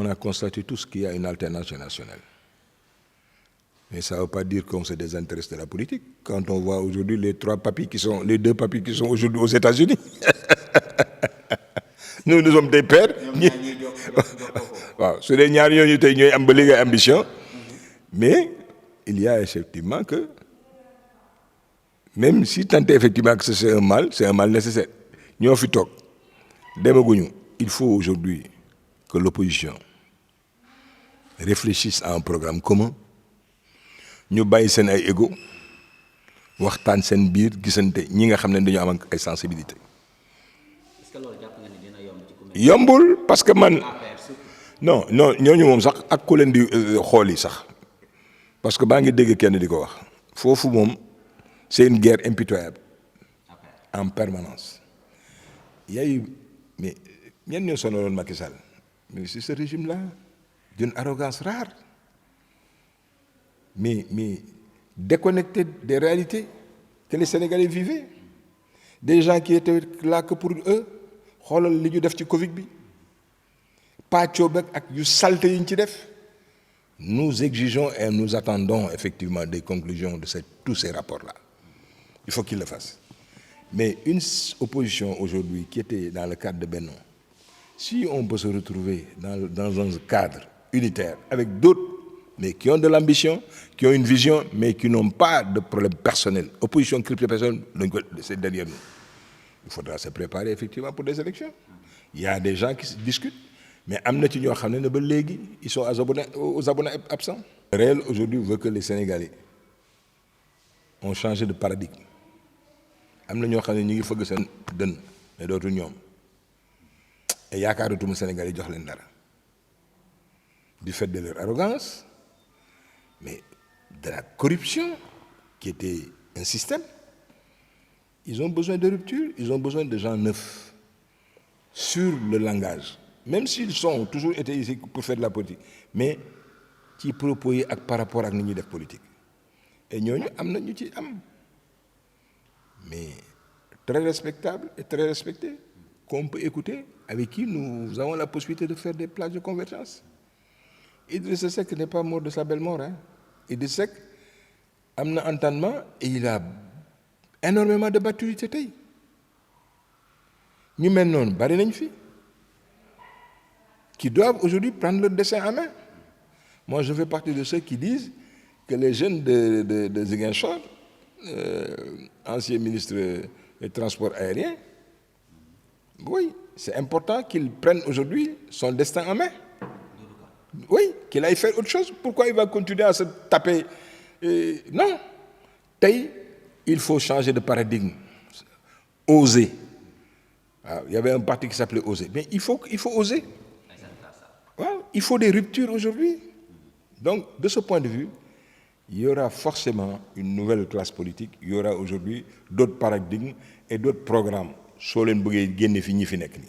on a constaté tous qu'il y a une alternance générationnelle. Mais ça ne veut pas dire qu'on se désintéresse de la politique. Quand on voit aujourd'hui les deux papis qui sont aujourd'hui aux États-Unis, nous sommes des pères. C'est des ñaar ñooñu tey ñooy am ba léegi ambition. Mais il y a effectivement que, même si tant est effectivement que c'est un mal nécessaire. Ñoo fi toog demaguñu. Il faut aujourd'hui que l'opposition réfléchisse à un programme commun. Ñu bàyyi seen ay égo waxtaan seen biir gisante ñi nga xam ne dañoo am ay sensibilité. Est-ce que loolu jàpp nga ni dina yomb ci ku mel yombul parce que man non ñooñu moom sax ak ku leen di xool yi sax parce que baa ngi dégg kenn di ko wax foofu moom c'est une guerre impitoyable en permanence. Mais ñenn ñoo sonaloon Macky Sall mais c'est ce régime-là d'une arrogance rare. Mais déconnecté des réalités que les Sénégalais vivaient. Des gens qui étaient là que pour eux, xoolal li ñu def ci Covid bi pàccoo beeg ak yu salte yi ñu ci def. Nous exigeons et nous attendons effectivement des conclusions de tous ces rapports-là. Il faut qu'ils le fassent. Mais une opposition aujourd'hui qui était dans le cadre de Benno, si on peut se retrouver dans un cadre unitaire avec d'autres, mais qui ont de l'ambition, qui ont une vision, mais qui n'ont pas de problème personnel. Opposition crypto personnelle, c'est derrière nous. Il faudra se préparer effectivement pour des élections. Il y a des gens qui discutent, mais ils sont aux abonnés absents. Le réel aujourd'hui veut que les Sénégalais ont changé de paradigme. Il y a des gens qui ont fait des mais d'autres non. Et il y a des Sénégalais qui ont fait des du fait de leur arrogance, mais de la corruption qui était un système. Ils ont besoin de rupture, ils ont besoin de gens neufs sur le langage. Même s'ils sont toujours été ici pour faire de la politique, mais qui proposent par rapport à la politique. Et nous avons mais très respectable et très respecté, qu'on peut écouter, avec qui nous avons la possibilité de faire des plages de convergence. Idriss Seck n'est pas mort de sa belle mort. Hein. Idriss Seck a un entendement et il a énormément de maturité. Nous maintenant, qui doivent aujourd'hui prendre leur destin en main. Moi, je fais partie de ceux qui disent que les jeunes de Ziguinchor, ancien ministre des Transports aériens, oui, c'est important qu'il prenne aujourd'hui son destin en main. Oui, qu'il aille faire autre chose. Pourquoi il va continuer à se taper non. Il faut changer de paradigme. Oser. Il y avait un parti qui s'appelait Oser. Mais il faut oser. Il faut des ruptures aujourd'hui. Donc, de ce point de vue, il y aura forcément une nouvelle classe politique. Il y aura aujourd'hui d'autres paradigmes et d'autres programmes. Soo leen bëggee génne fi ñi fi nekk nii.